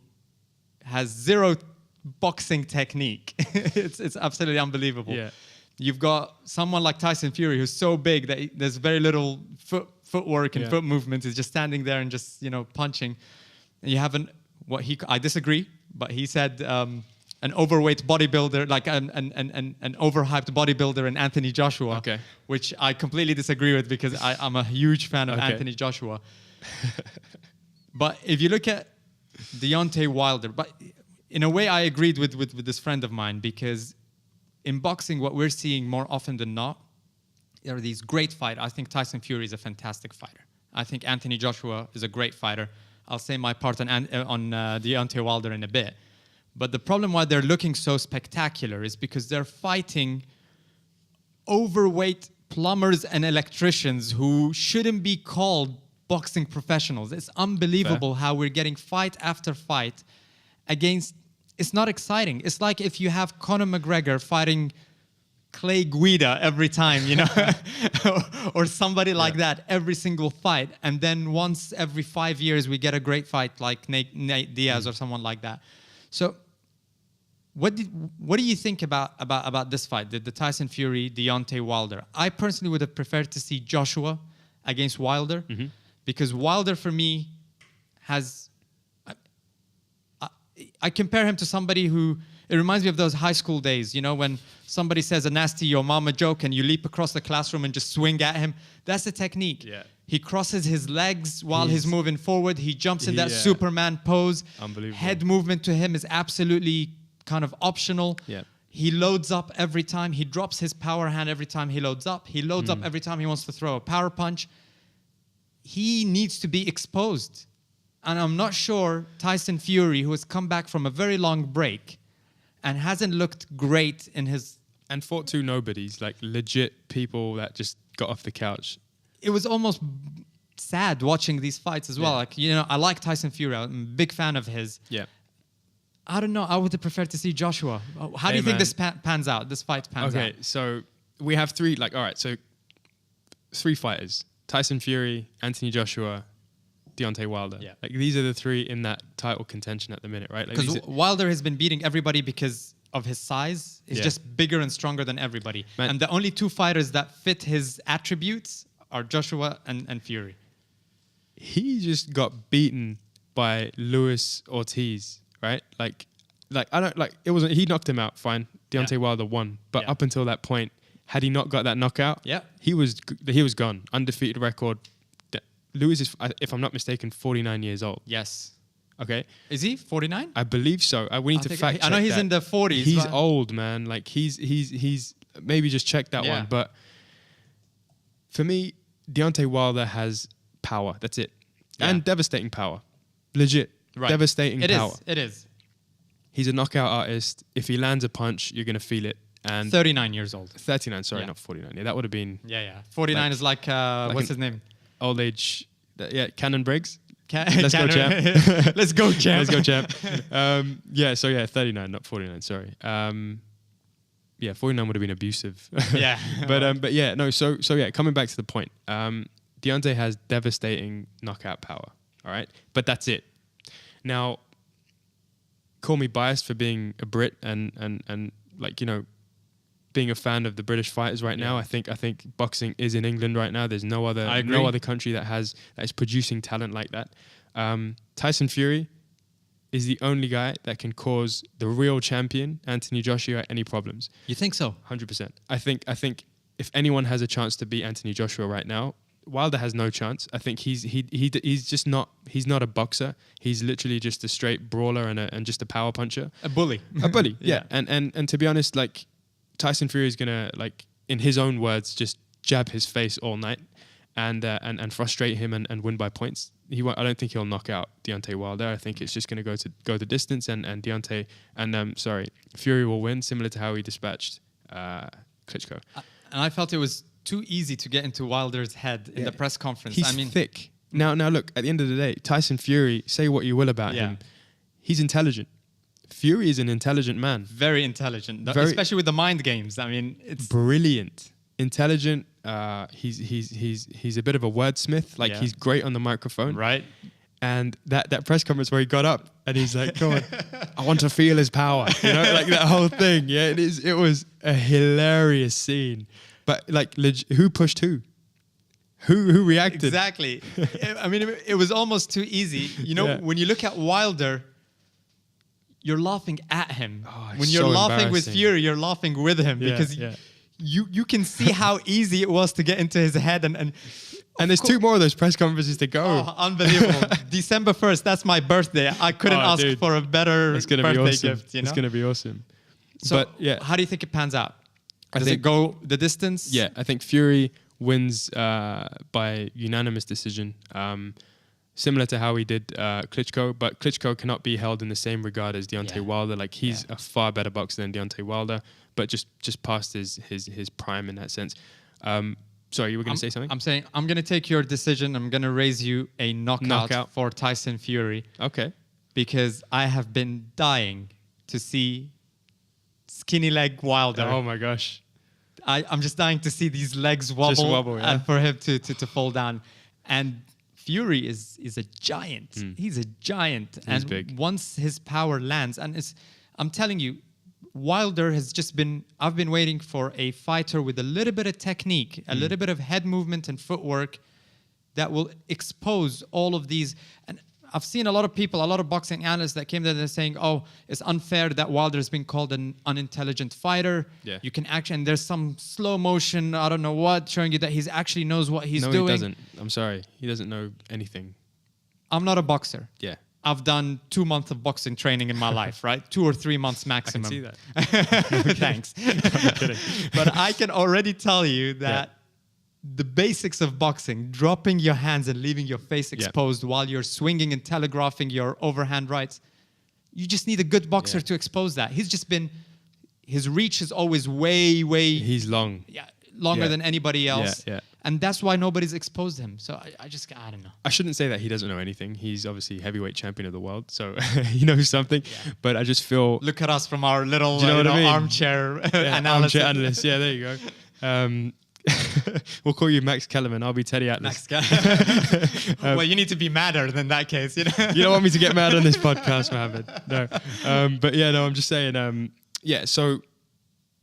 has zero boxing technique. It's absolutely unbelievable. Yeah. You've got someone like Tyson Fury who's so big that there's very little footwork and foot movement. He's just standing there and just, you know, punching. And you haven't I disagree, but he said an overweight bodybuilder, like an overhyped bodybuilder in Anthony Joshua, which I completely disagree with, because I'm a huge fan of Anthony Joshua. But if you look at Deontay Wilder, but in a way I agreed with this friend of mine, because in boxing what we're seeing more often than not are these great fighters. I think Tyson Fury is a fantastic fighter. I think Anthony Joshua is a great fighter. I'll say my part on Deontay Wilder in a bit. But the problem why they're looking so spectacular is because they're fighting overweight plumbers and electricians who shouldn't be called boxing professionals. It's unbelievable how we're getting fight after fight against... It's not exciting. It's like if you have Conor McGregor fighting Clay Guida every time, you know, or somebody like that every single fight. And then once every 5 years we get a great fight like Nate Diaz or someone like that. So what do you think about this fight, the Tyson Fury, Deontay Wilder? I personally would have preferred to see Joshua against Wilder, because Wilder for me has... I compare him to somebody who... It reminds me of those high school days, you know, when somebody says a nasty your mama joke and you leap across the classroom and just swing at him. That's the technique. Yeah. He crosses his legs while he's moving forward. He jumps in that Superman pose. Unbelievable. Head movement to him is absolutely kind of optional. Yeah. He loads up every time. He drops his power hand every time he loads up. He loads up every time he wants to throw a power punch. He needs to be exposed. And I'm not sure Tyson Fury, who has come back from a very long break and hasn't looked great in his... And fought two nobodies, like legit people that just got off the couch. It was almost sad watching these fights as well. Like, you know, I like Tyson Fury. I'm a big fan of his. Yeah. I don't know. I would have preferred to see Joshua. How do you think this pans out? This fight pans out? Okay, so we have three, like, all right, so three fighters. Tyson Fury, Anthony Joshua, Deontay Wilder. Yeah. Like, these are the three in that title contention at the minute, right? Because like Wilder has been beating everybody because of his size. He's just bigger and stronger than everybody. Man. And the only two fighters that fit his attributes are Joshua and Fury. He just got beaten by Luis Ortiz, right? Like I don't like it wasn't. He knocked him out, fine. Deontay Wilder won, but up until that point, had he not got that knockout, he was gone. Undefeated record. Luis is, if I'm not mistaken, 49 years old. Yes. Okay. Is he 49? I believe so. We need to fact check. I know he's in the 40s. He's old, man. Like he's maybe just check that one. But for me, Deontay Wilder has power. That's it. And devastating power. Legit. Right. Devastating power. It is. He's a knockout artist. If he lands a punch, you're going to feel it. And 39 years old. 39, sorry, not 49. Yeah, that would have been... Yeah. 49 is like what's his name? Old age... Cannon Briggs. Let's go, champ. Let's go, champ. Let's go, champ. 39, not 49, sorry. 49 would have been abusive. But yeah, no, so coming back to the point. Deontay has devastating knockout power, all right? But that's it. Now, call me biased for being a Brit and like, you know, being a fan of the British fighters right now. I think boxing is in England right now. There's no other country that is producing talent like that. Tyson Fury is the only guy that can cause the real champion, Anthony Joshua, any problems. You think so? 100%. I think if anyone has a chance to beat Anthony Joshua right now, Wilder has no chance. I think he's just not. He's not a boxer. He's literally just a straight brawler and just a power puncher. A bully. A bully. Yeah. And to be honest, like, Tyson Fury is gonna, like, in his own words, just jab his face all night and frustrate him and win by points. I don't think he'll knock out Deontay Wilder. I think it's just gonna go the distance and Fury will win, similar to how he dispatched Klitschko. And I felt it was too easy to get into Wilder's head in the press conference. He's thick. Now look, at the end of the day, Tyson Fury, say what you will about him, he's intelligent. Fury is an intelligent man. Very intelligent, especially with the mind games. I mean, it's brilliant, intelligent. He's a bit of a wordsmith. Like, he's great on the microphone. Right. And that press conference where he got up and he's like, "Come on, I want to feel his power." You know, like that whole thing. Yeah, it was a hilarious scene. But like, who pushed who? Who reacted? Exactly. I mean, it was almost too easy. You know, when you look at Wilder, you're laughing at him. When you're laughing with Fury, you're laughing with him because you can see how easy it was to get into his head. And there's two more of those press conferences to go. Oh, unbelievable. December 1st, that's my birthday. I couldn't ask for a better birthday gift. You know? It's going to be awesome. So, how do you think it pans out? Does it go the distance? Yeah, I think Fury wins by unanimous decision, similar to how he did Klitschko. But Klitschko cannot be held in the same regard as Deontay Wilder. Like, he's a far better boxer than Deontay Wilder, but just past his prime in that sense. Sorry, you were going to say something? I'm saying I'm going to take your decision. I'm going to raise you a knockout for Tyson Fury. Okay. Because I have been dying to see skinny leg Wilder. Oh my gosh. I'm just dying to see these legs wobble, and for him to fall down. And Fury is a giant. He's a giant. He's big. Once his power lands, I'm telling you, Wilder has just been... I've been waiting for a fighter with a little bit of technique, a little bit of head movement and footwork that will expose all of these. And I've seen a lot of people, a lot of boxing analysts that came there and they're saying, "Oh, it's unfair that Wilder's been called an unintelligent fighter." Yeah. You can actually... And there's some slow motion, I don't know what, showing you that he actually knows what he's doing. No, he doesn't. I'm sorry. He doesn't know anything. I'm not a boxer. Yeah. I've done 2 months of boxing training in my life, right? 2 or 3 months maximum. I can see that. Thanks. I'm kidding. But I can already tell you that the basics of boxing, dropping your hands and leaving your face exposed while you're swinging and telegraphing your overhand rights, You just need a good boxer to expose that. His reach is always way. He's long. Yeah, longer than anybody else. Yeah. And that's why nobody's exposed him. So I don't know. I shouldn't say that he doesn't know anything. He's obviously heavyweight champion of the world, so he knows something. Yeah. But I just feel... Look at us from our little armchair analysis. Armchair analyst. Yeah, there you go. We'll call you Max Kellerman. I'll be Teddy Atlas. Well, you need to be madder than that case. You don't want me to get mad on this podcast, Mohamed. No. But yeah, no, I'm just saying... so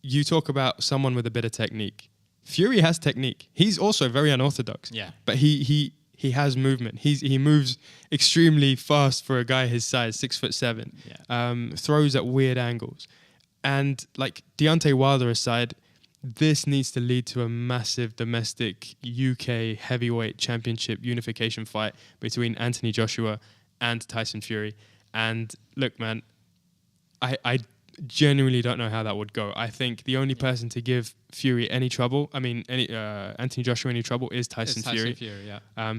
you talk about someone with a bit of technique. Fury has technique. He's also very unorthodox. Yeah. But he has movement. He moves extremely fast for a guy his size, 6'7". Yeah. Throws at weird angles. And like Deontay Wilder aside, this needs to lead to a massive domestic UK heavyweight championship unification fight between Anthony Joshua and Tyson Fury. And look, man, I genuinely don't know how that would go. I think the only person to give Fury any trouble, Anthony Joshua any trouble, is Tyson Fury.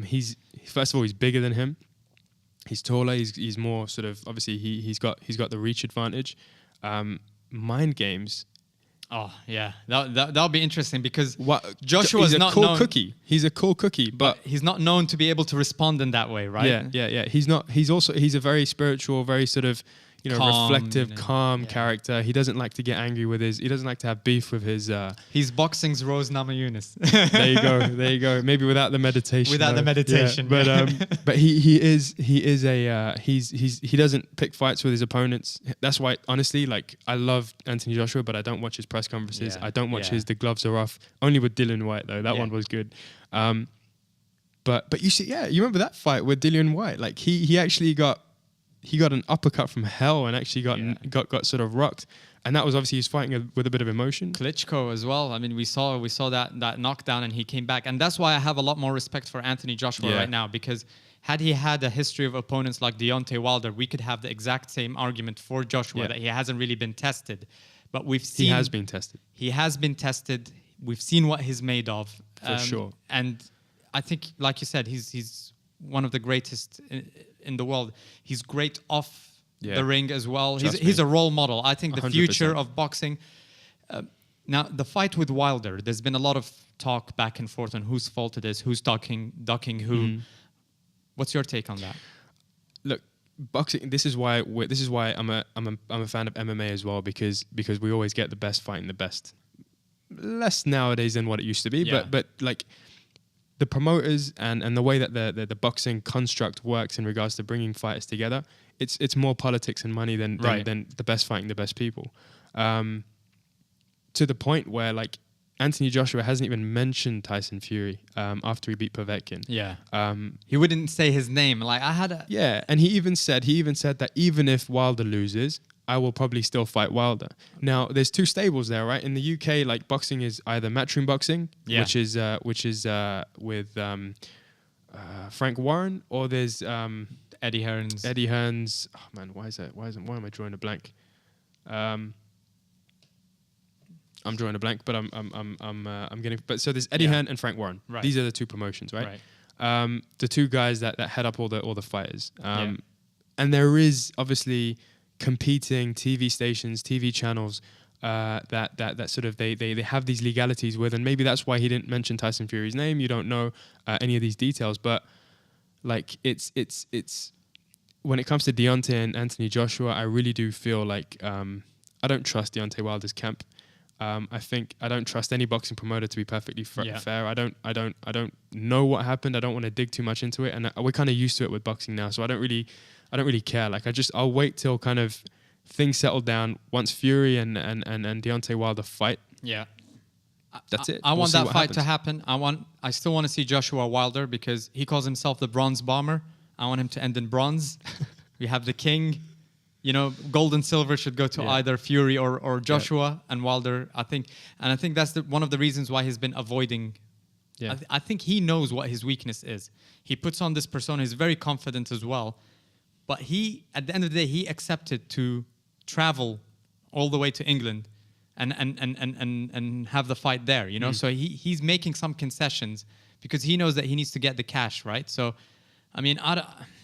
He's first of all, he's bigger than him. He's taller. He's more sort of, obviously he's got the reach advantage. Mind games. Oh yeah, that'll be interesting because Joshua's not cool known. Cookie. He's a cool cookie, but he's not known to be able to respond in that way, right? Yeah. He's not. He's a very spiritual, very sort of, calm, reflective, calm character. He doesn't like to get angry he doesn't like to have beef with his... He's boxing's Rose Namajunas. There you go. Maybe without the meditation. Yeah, but he doesn't pick fights with his opponents. That's why, honestly, like, I love Anthony Joshua, but I don't watch his press conferences. Yeah. I don't watch his The Gloves Are Off. Only with Dillian White, though. That one was good. But you see, you remember that fight with Dillian White? Like, he actually got an uppercut from hell and actually got sort of rocked. And that was obviously he's fighting with a bit of emotion. Klitschko as well. I mean, we saw that knockdown and he came back. And that's why I have a lot more respect for Anthony Joshua right now, because had he had a history of opponents like Deontay Wilder, we could have the exact same argument for Joshua that he hasn't really been tested. But we've seen... He has been tested. He has been tested. We've seen what he's made of. For sure. And I think, like you said, he's one of the greatest in the world. He's great off the ring as well. He's a role model. I think the 100%. Future of boxing. Now, the fight with Wilder, there's been a lot of talk back and forth on whose fault it is, who's ducking who. What's your take on that? Look, boxing. This is why I'm a fan of MMA as well, because we always get the best fighting the best. Less nowadays than what it used to be, but like. The promoters and the way that the boxing construct works in regards to bringing fighters together, it's more politics and money than the best fighting the best people. To the point where, like, Anthony Joshua hasn't even mentioned Tyson Fury after he beat Povetkin. Yeah. He wouldn't say his name. Like, I had a... Yeah, and he even said that even if Wilder loses, I will probably still fight Wilder. Now, there's two stables there, right? In the UK, like, boxing is either matchroom boxing, which is with Frank Warren, or there's Eddie Hearns. Eddie Hearns. Oh man, why am I drawing a blank? I'm drawing a blank, but I'm getting. But so there's Eddie Hearn and Frank Warren. Right. These are the two promotions, right? The two guys that head up all the fighters. And there is obviously competing TV stations, TV channels that sort of they have these legalities with, and maybe that's why he didn't mention Tyson Fury's name. You don't know any of these details, but like it's when it comes to Deontay and Anthony Joshua, I really do feel like I don't trust Deontay Wilder's camp. I think I don't trust any boxing promoter to be perfectly fair. I don't know what happened. I don't want to dig too much into it, and we're kind of used to it with boxing now, so I don't really care. Like, I'll wait till kind of things settle down once Fury and Deontay Wilder fight. Yeah. That's it. I want that fight to happen. I still want to see Joshua Wilder because he calls himself the Bronze Bomber. I want him to end in bronze. We have the king. You know, gold and silver should go to either Fury or Joshua and Wilder. I think that's one of the reasons why he's been avoiding. Yeah. I think he knows what his weakness is. He puts on this persona. He's very confident as well. But at the end of the day, he accepted to travel all the way to England and have the fight there, you know? So he's making some concessions because he knows that he needs to get the cash, right? So, I mean,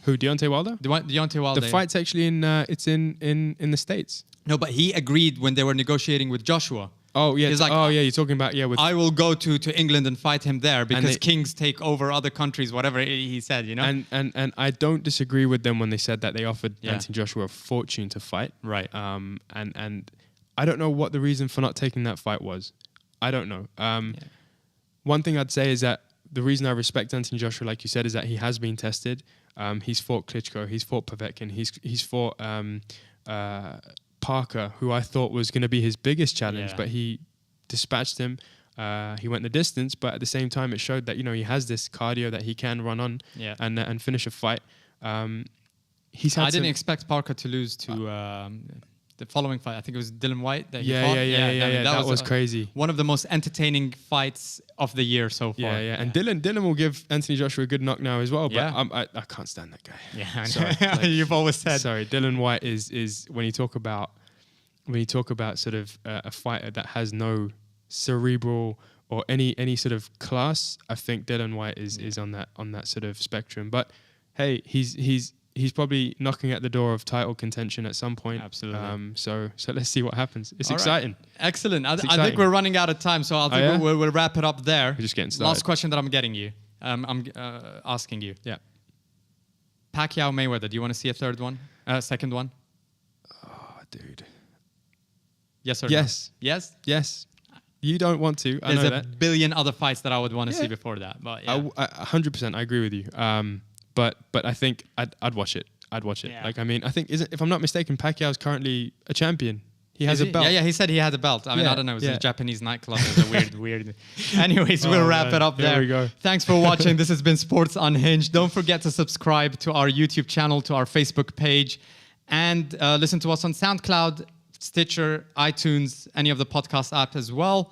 Who, Deontay Wilder? Deontay Wilder. The fight's actually in the States. No, but he agreed when they were negotiating with Joshua. Oh yeah, He's like, you're talking about with. I will go to England and fight him there because they- kings take over other countries, whatever he said, you know. And I don't disagree with them when they said that they offered Yeah. Anthony Joshua a fortune to fight. Right. And I don't know what the reason for not taking that fight was. I don't know. One thing I'd say is that the reason I respect Anthony Joshua, like you said, is that he has been tested. He's fought Klitschko, he's fought Povetkin, he's fought Parker, who I thought was going to be his biggest challenge, Yeah. but he dispatched him. He went the distance, but at the same time, it showed that he has this cardio that he can run on Yeah. and finish a fight. He's had I didn't some- expect Parker to lose to the following fight. I think it was Dylan White that he Yeah, fought. yeah. That was crazy. One of the most entertaining fights of the year so far. Yeah. And Dylan will give Anthony Joshua a good knock now as well. But Yeah. I can't stand that guy. Yeah, I know. Sorry, like- You've always said. Sorry, Dylan White is when you talk about sort of a fighter that has no cerebral or any sort of class, I think Dylan White is on that sort of spectrum. But hey, he's probably knocking at the door of title contention at some point. Absolutely. So let's see what happens. It's All right. exciting. Excellent. I think exciting. we're running out of time, so I think yeah? we'll wrap it up there. We're just getting started. Last question that I'm getting you. I'm asking you. Yeah. Pacquiao Mayweather. Do you want to see a third one? Second one? Oh, dude. Yes or Yes. no? Yes. Yes. You don't want to. I There's know a that. billion other fights that I would want to see Yeah. before that. But yeah. 100%. I agree with you. But I think I'd watch it. I'd watch it. Yeah. Like, I mean, I think if I'm not mistaken, Pacquiao's currently a champion. He has Is a belt. Yeah, he said he had a belt. I mean, Yeah, I don't know. It was yeah. a Japanese nightclub. It was a weird. Anyways, we'll wrap man. it up Here there. we go. Thanks for watching. This has been Sports Unhinged. Don't forget to subscribe to our YouTube channel, to our Facebook page, and listen to us on SoundCloud, Stitcher, iTunes, any of the podcast apps as well.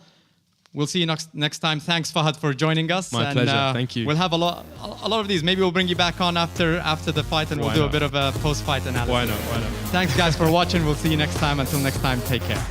We'll see you next time. Thanks, Fahad, for joining us. My pleasure. Thank you. We'll have a lot of these. Maybe we'll bring you back on after the fight, and Why we'll do a not? bit of a post-fight analysis. Why not? Thanks, guys, for watching. We'll see you next time. Until next time, take care.